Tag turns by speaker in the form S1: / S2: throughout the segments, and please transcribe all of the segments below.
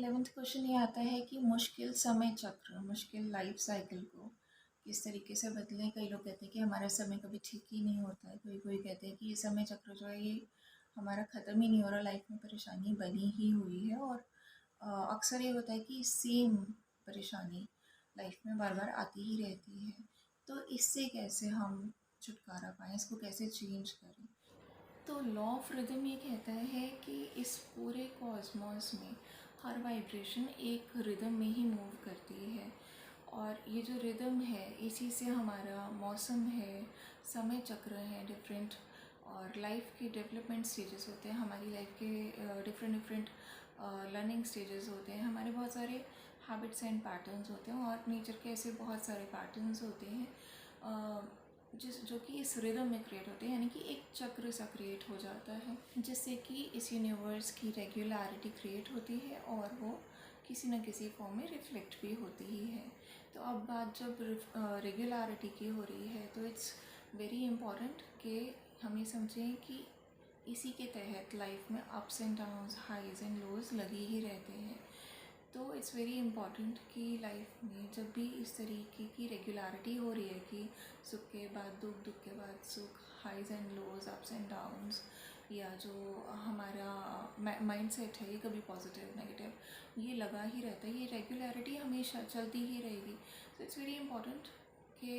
S1: 11th question ये आता है कि मुश्किल समय चक्र, मुश्किल लाइफ साइकिल को किस तरीके से बदलें। कई लोग कहते हैं कि हमारा समय कभी ठीक ही नहीं होता है, कोई कोई कहते हैं कि ये समय चक्र जो है ये हमारा ख़त्म ही नहीं हो रहा, लाइफ में परेशानी बनी ही हुई है। और अक्सर ये होता है कि सेम परेशानी लाइफ में बार बार आती ही रहती है। तो इससे कैसे हम छुटकारा पाएँ, इसको कैसे चेंज करें। तो लॉ ऑफ रिदम ये कहता है कि इस पूरे कॉस्मॉस में हर वाइब्रेशन एक रिदम में ही मूव करती है, और ये जो रिदम है इसी से हमारा मौसम है, समय चक्र है डिफरेंट, और लाइफ के डेवलपमेंट स्टेजेस होते हैं, हमारी लाइफ के डिफरेंट डिफरेंट लर्निंग स्टेजेस होते हैं, हमारे बहुत सारे हैबिट्स एंड पैटर्न्स होते हैं, और नेचर के ऐसे बहुत सारे पैटर्न्स होते हैं जो कि इस रिदम में क्रिएट होते हैं, यानी कि एक चक्र सा क्रिएट हो जाता है, जिससे कि इस यूनिवर्स की रेगुलरिटी क्रिएट होती है और वो किसी न किसी फॉर्म में रिफ्लेक्ट भी होती ही है। तो अब बात जब रेगुलरिटी की हो रही है तो इट्स वेरी इम्पॉर्टेंट कि हमें समझें कि इसी के तहत लाइफ में ups and downs, highs and lows लगे ही रहते हैं। तो इट्स वेरी इम्पॉर्टेंट कि लाइफ में जब भी इस तरीके की रेगुलरिटी हो रही है कि सुख के बाद दुख, दुख के बाद सुख, highs and lows, ups and downs, या जो हमारा माइंड सेट है ये कभी पॉजिटिव नेगेटिव ये लगा ही रहता है, ये रेगुलरिटी हमेशा चलती ही रहेगी। तो इट्स वेरी इम्पॉर्टेंट कि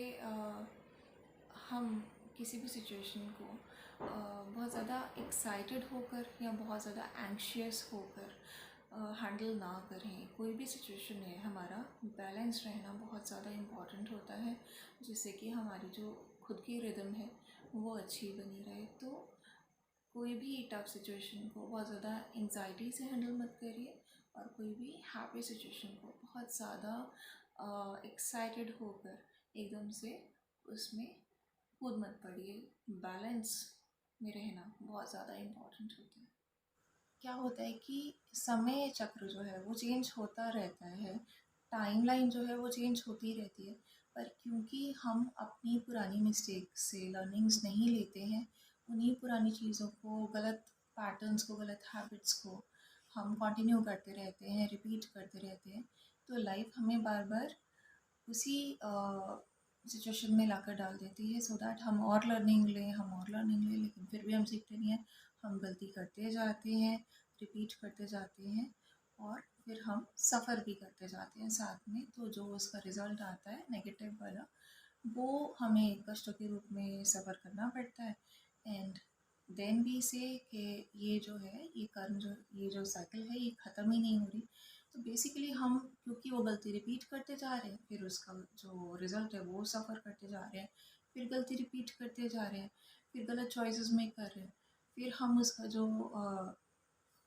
S1: हम किसी भी सिचुएशन को बहुत ज़्यादा एक्साइटेड होकर या बहुत ज़्यादा एंग्शियस होकर हैंडल ना करें। कोई भी सिचुएशन है, हमारा बैलेंस रहना बहुत ज़्यादा इम्पॉर्टेंट होता है, जिससे कि हमारी जो खुद की रिदम है वो अच्छी बनी रहे। तो कोई भी टफ सिचुएशन को बहुत ज़्यादा एंजाइटी से हैंडल मत करिए, और कोई भी हैप्पी सिचुएशन को बहुत ज़्यादा एक्साइटेड होकर एकदम से उसमें कूद मत पड़िए। बैलेंस में रहना बहुत ज़्यादा इम्पॉर्टेंट होता है। क्या होता है कि समय चक्र जो है वो चेंज होता रहता है, टाइमलाइन जो है वो चेंज होती रहती है, पर क्योंकि हम अपनी पुरानी मिस्टेक से लर्निंग्स नहीं लेते हैं, उन्हीं पुरानी चीज़ों को, गलत पैटर्न्स को, गलत हैबिट्स को हम कंटिन्यू करते रहते हैं, रिपीट करते रहते हैं, तो लाइफ हमें बार बार उसी सिचुएशन में लाकर डाल देती है, सो दैट हम और लर्निंग लें, हम और लर्निंग लें, लेकिन फिर भी हम सीखते नहीं हैं। हम गलती करते जाते हैं, रिपीट करते जाते हैं, और फिर हम सफ़र भी करते जाते हैं साथ में। तो जो उसका रिज़ल्ट आता है नेगेटिव वाला, वो हमें कष्टों के रूप में सफ़र करना पड़ता है। एंड देन भी से कि ये जो है, ये कर्म जो, ये जो साइकिल है ये ख़त्म ही नहीं हो रही। तो बेसिकली हम क्योंकि वो गलती रिपीट करते जा रहे हैं, फिर उसका जो रिज़ल्ट है वो सफ़र करते जा रहे हैं, फिर गलती रिपीट करते जा रहे हैं, फिर गलत चॉइसेस मेक कर रहे हैं, फिर हम उसका जो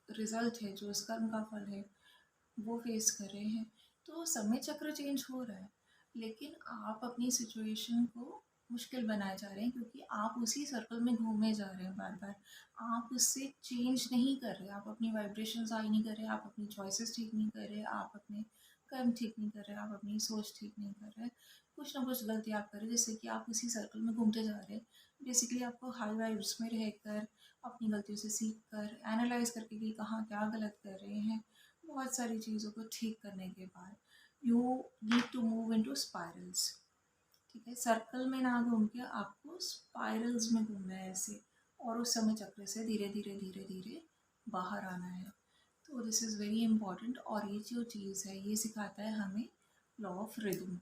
S1: रिज़ल्ट है, जो उस कर्म का फल है, वो फेस कर रहे हैं। तो समय चक्र चेंज हो रहा है, लेकिन आप अपनी सिचुएशन को मुश्किल बनाए जा रहे हैं, क्योंकि आप उसी सर्कल में घूमे जा रहे हैं बार बार। आप उससे चेंज नहीं कर रहे, आप अपनी वाइब्रेशंस हाई नहीं कर रहे, आप अपनी चॉइसेस ठीक नहीं कर रहे, आप अपने कर्म ठीक नहीं कर रहे, आप अपनी सोच ठीक नहीं कर रहे। कुछ ना कुछ गलती आप कर रहे हैं, जिससे कि आप उसी सर्कल में घूमते जा रहे हैं। बेसिकली आपको हाई वाइब्स में रहकर, अपनी गलतियों से सीख कर, एनालाइज करके कि कहाँ क्या गलत कर रहे हैं, बहुत सारी चीज़ों को ठीक करने के बाद you need to move into spirals. ठीक है, सर्कल में ना घूम के आपको स्पाइरल्स में घूमना है ऐसे, और उस समय चक्र से धीरे धीरे धीरे धीरे बाहर आना है। तो दिस इज़ वेरी इंपॉर्टेंट, और ये जो चीज़ है ये सिखाता है हमें लॉ ऑफ रिदम।